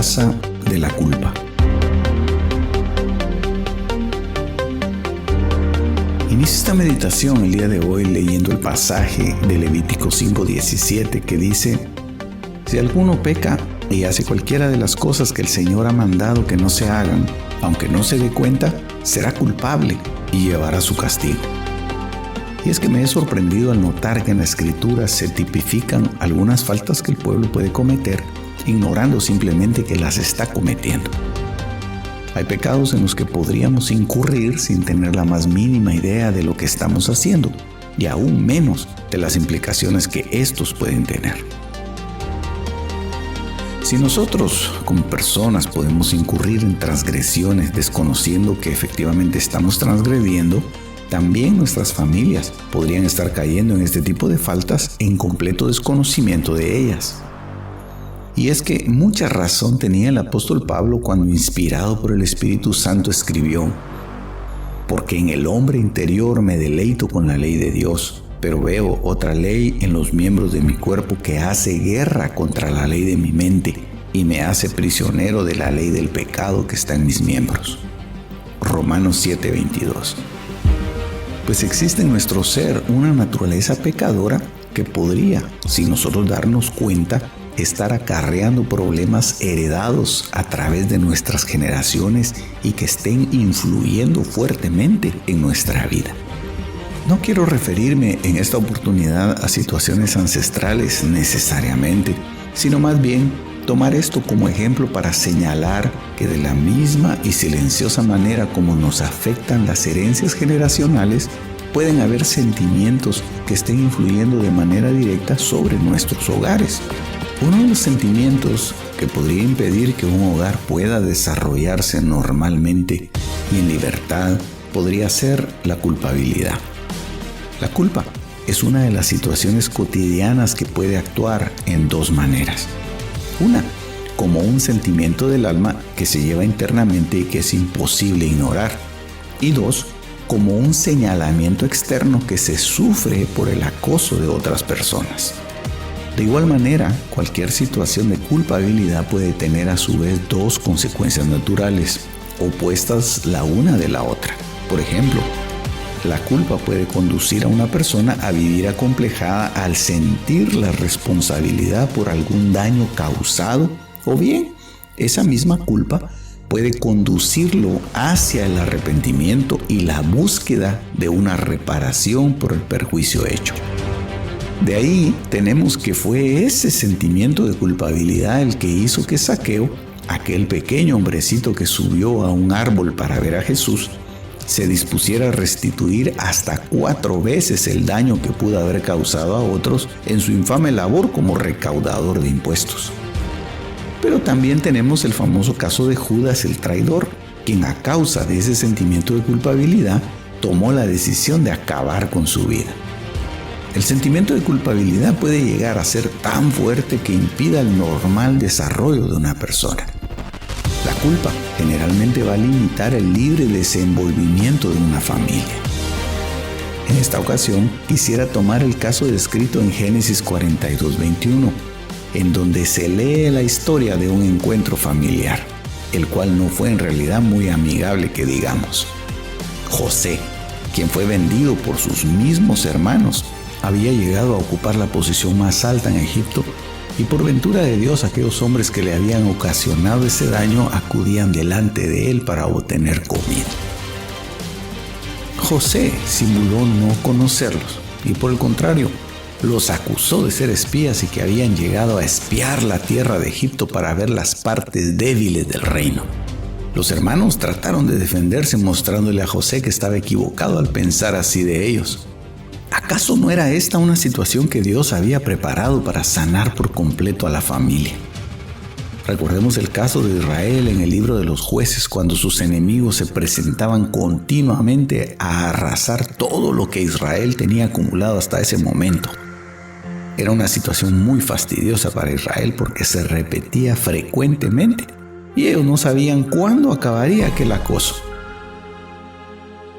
casa de la culpa. Inicio esta meditación el día de hoy leyendo el pasaje de Levítico 5:17 que dice: si alguno peca y hace cualquiera de las cosas que el Señor ha mandado que no se hagan, aunque no se dé cuenta, será culpable y llevará su castigo. Y es que me he sorprendido al notar que en la Escritura se tipifican algunas faltas que el pueblo puede cometer, ignorando simplemente que las está cometiendo. Hay pecados en los que podríamos incurrir sin tener la más mínima idea de lo que estamos haciendo, y aún menos de las implicaciones que estos pueden tener. Si nosotros, como personas, podemos incurrir en transgresiones desconociendo que efectivamente estamos transgrediendo, también nuestras familias podrían estar cayendo en este tipo de faltas en completo desconocimiento de ellas. Y es que mucha razón tenía el apóstol Pablo cuando, inspirado por el Espíritu Santo, escribió: porque en el hombre interior me deleito con la ley de Dios, pero veo otra ley en los miembros de mi cuerpo que hace guerra contra la ley de mi mente y me hace prisionero de la ley del pecado que está en mis miembros. Romanos 7:22. Pues existe en nuestro ser una naturaleza pecadora que podría, sin nosotros darnos cuenta, estar acarreando problemas heredados a través de nuestras generaciones y que estén influyendo fuertemente en nuestra vida. No quiero referirme en esta oportunidad a situaciones ancestrales necesariamente, sino más bien tomar esto como ejemplo para señalar que de la misma y silenciosa manera como nos afectan las herencias generacionales, pueden haber sentimientos que estén influyendo de manera directa sobre nuestros hogares. Uno de los sentimientos que podría impedir que un hogar pueda desarrollarse normalmente y en libertad podría ser la culpabilidad. La culpa es una de las situaciones cotidianas que puede actuar en dos maneras. Una, como un sentimiento del alma que se lleva internamente y que es imposible ignorar. Y dos, como un señalamiento externo que se sufre por el acoso de otras personas. De igual manera, cualquier situación de culpabilidad puede tener a su vez dos consecuencias naturales, opuestas la una de la otra. Por ejemplo, la culpa puede conducir a una persona a vivir acomplejada al sentir la responsabilidad por algún daño causado, o bien esa misma culpa puede conducirlo hacia el arrepentimiento y la búsqueda de una reparación por el perjuicio hecho. De ahí tenemos que fue ese sentimiento de culpabilidad el que hizo que Zaqueo, aquel pequeño hombrecito que subió a un árbol para ver a Jesús, se dispusiera a restituir hasta 4 veces el daño que pudo haber causado a otros en su infame labor como recaudador de impuestos. Pero también tenemos el famoso caso de Judas el traidor, quien a causa de ese sentimiento de culpabilidad tomó la decisión de acabar con su vida. El sentimiento de culpabilidad puede llegar a ser tan fuerte que impida el normal desarrollo de una persona. La culpa generalmente va a limitar el libre desenvolvimiento de una familia. En esta ocasión, quisiera tomar el caso descrito en Génesis 42:21, en donde se lee la historia de un encuentro familiar, el cual no fue en realidad muy amigable que digamos. José, quien fue vendido por sus mismos hermanos, había llegado a ocupar la posición más alta en Egipto, y por ventura de Dios aquellos hombres que le habían ocasionado ese daño acudían delante de él para obtener comida. José simuló no conocerlos y por el contrario los acusó de ser espías y que habían llegado a espiar la tierra de Egipto para ver las partes débiles del reino. Los hermanos trataron de defenderse mostrándole a José que estaba equivocado al pensar así de ellos. ¿Acaso no era esta una situación que Dios había preparado para sanar por completo a la familia? Recordemos el caso de Israel en el libro de los Jueces, cuando sus enemigos se presentaban continuamente a arrasar todo lo que Israel tenía acumulado hasta ese momento. Era una situación muy fastidiosa para Israel porque se repetía frecuentemente y ellos no sabían cuándo acabaría aquel acoso.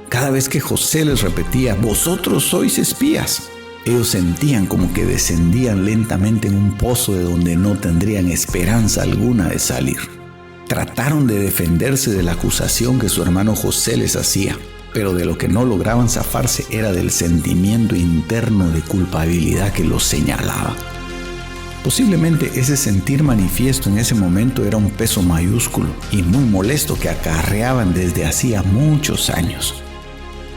Cada vez que José les repetía: vosotros sois espías, ellos sentían como que descendían lentamente en un pozo de donde no tendrían esperanza alguna de salir. Trataron de defenderse de la acusación que su hermano José les hacía, pero de lo que no lograban zafarse era del sentimiento interno de culpabilidad que los señalaba. Posiblemente ese sentir manifiesto en ese momento era un peso mayúsculo y muy molesto que acarreaban desde hacía muchos años.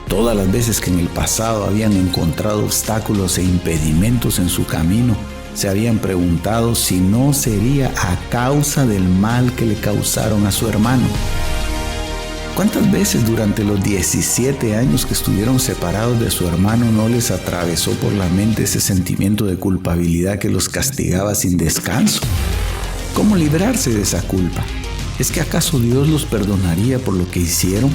Todas las veces que en el pasado habían encontrado obstáculos e impedimentos en su camino, se habían preguntado si no sería a causa del mal que le causaron a su hermano. ¿Cuántas veces durante los 17 años que estuvieron separados de su hermano no les atravesó por la mente ese sentimiento de culpabilidad que los castigaba sin descanso? ¿Cómo librarse de esa culpa? ¿Es que acaso Dios los perdonaría por lo que hicieron?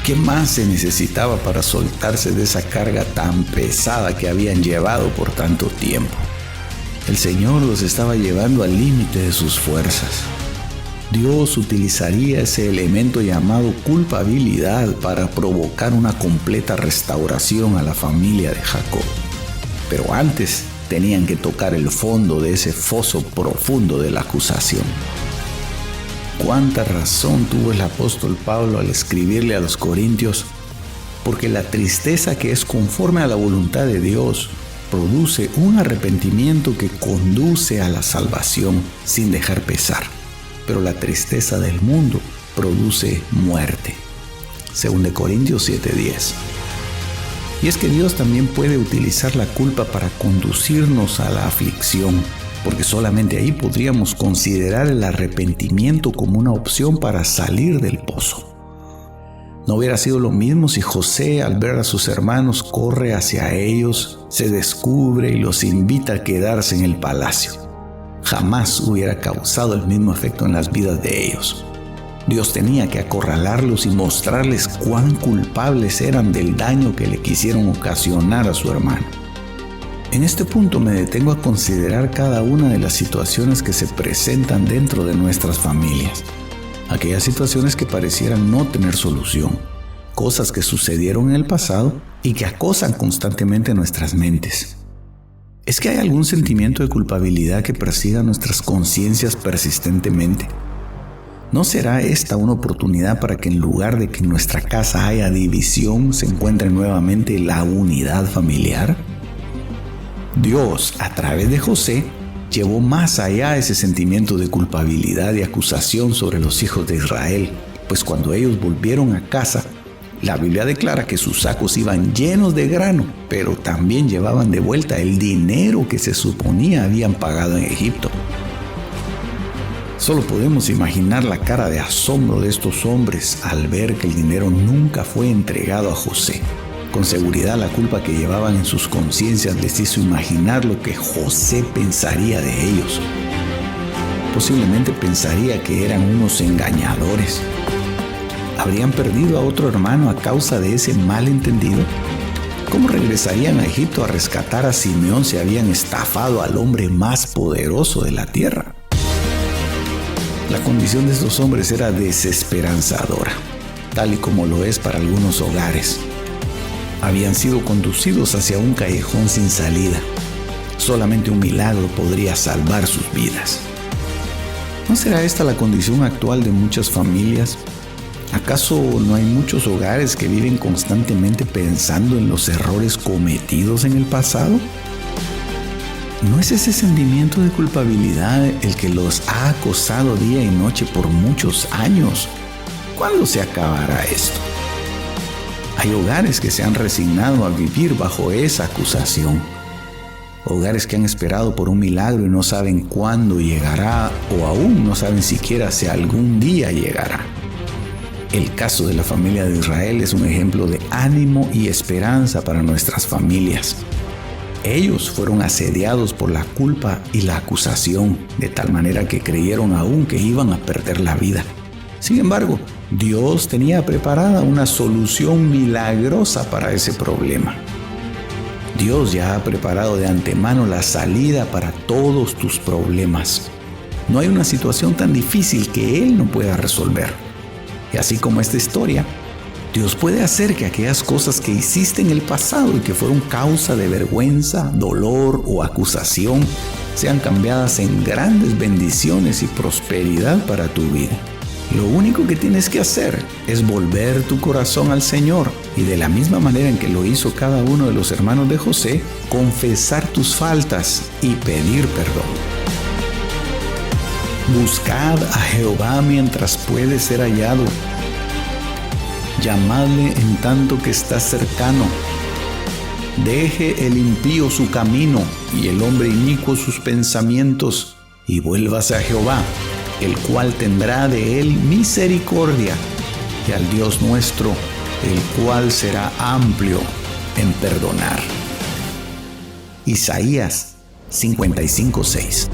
¿Qué más se necesitaba para soltarse de esa carga tan pesada que habían llevado por tanto tiempo? El Señor los estaba llevando al límite de sus fuerzas. Dios utilizaría ese elemento llamado culpabilidad para provocar una completa restauración a la familia de Jacob. Pero antes tenían que tocar el fondo de ese foso profundo de la acusación. Cuánta razón tuvo el apóstol Pablo al escribirle a los corintios, porque la tristeza que es conforme a la voluntad de Dios produce un arrepentimiento que conduce a la salvación sin dejar pesar, pero la tristeza del mundo produce muerte. 2 Corintios 7:10. Y es que Dios también puede utilizar la culpa para conducirnos a la aflicción, porque solamente ahí podríamos considerar el arrepentimiento como una opción para salir del pozo. No hubiera sido lo mismo si José, al ver a sus hermanos, corre hacia ellos, se descubre y los invita a quedarse en el palacio. Jamás hubiera causado el mismo efecto en las vidas de ellos. Dios tenía que acorralarlos y mostrarles cuán culpables eran del daño que le quisieron ocasionar a su hermano. En este punto me detengo a considerar cada una de las situaciones que se presentan dentro de nuestras familias. Aquellas situaciones que parecieran no tener solución, cosas que sucedieron en el pasado y que acosan constantemente nuestras mentes. ¿Es que hay algún sentimiento de culpabilidad que persiga nuestras conciencias persistentemente? ¿No será esta una oportunidad para que en lugar de que en nuestra casa haya división, se encuentre nuevamente la unidad familiar? Dios, a través de José, llevó más allá ese sentimiento de culpabilidad y acusación sobre los hijos de Israel, pues cuando ellos volvieron a casa, la Biblia declara que sus sacos iban llenos de grano, pero también llevaban de vuelta el dinero que se suponía habían pagado en Egipto. Solo podemos imaginar la cara de asombro de estos hombres al ver que el dinero nunca fue entregado a José. Con seguridad la culpa que llevaban en sus conciencias les hizo imaginar lo que José pensaría de ellos. Posiblemente pensaría que eran unos engañadores. ¿Habrían perdido a otro hermano a causa de ese malentendido? ¿Cómo regresarían a Egipto a rescatar a Simeón si habían estafado al hombre más poderoso de la tierra? La condición de estos hombres era desesperanzadora, tal y como lo es para algunos hogares. Habían sido conducidos hacia un callejón sin salida. Solamente un milagro podría salvar sus vidas. ¿No será esta la condición actual de muchas familias? ¿Acaso no hay muchos hogares que viven constantemente pensando en los errores cometidos en el pasado? ¿No es ese sentimiento de culpabilidad el que los ha acosado día y noche por muchos años? ¿Cuándo se acabará esto? Hay hogares que se han resignado a vivir bajo esa acusación. Hogares que han esperado por un milagro y no saben cuándo llegará, o aún no saben siquiera si algún día llegará. El caso de la familia de Israel es un ejemplo de ánimo y esperanza para nuestras familias. Ellos fueron asediados por la culpa y la acusación, de tal manera que creyeron aún que iban a perder la vida. Sin embargo, Dios tenía preparada una solución milagrosa para ese problema. Dios ya ha preparado de antemano la salida para todos tus problemas. No hay una situación tan difícil que Él no pueda resolver. Y así como esta historia, Dios puede hacer que aquellas cosas que hiciste en el pasado y que fueron causa de vergüenza, dolor o acusación sean cambiadas en grandes bendiciones y prosperidad para tu vida. Lo único que tienes que hacer es volver tu corazón al Señor y de la misma manera en que lo hizo cada uno de los hermanos de José, confesar tus faltas y pedir perdón. Buscad a Jehová mientras puede ser hallado. Llamadle en tanto que está cercano. Deje el impío su camino y el hombre inicuo sus pensamientos, y vuélvase a Jehová, el cual tendrá de él misericordia, y al Dios nuestro, el cual será amplio en perdonar. Isaías 55:6.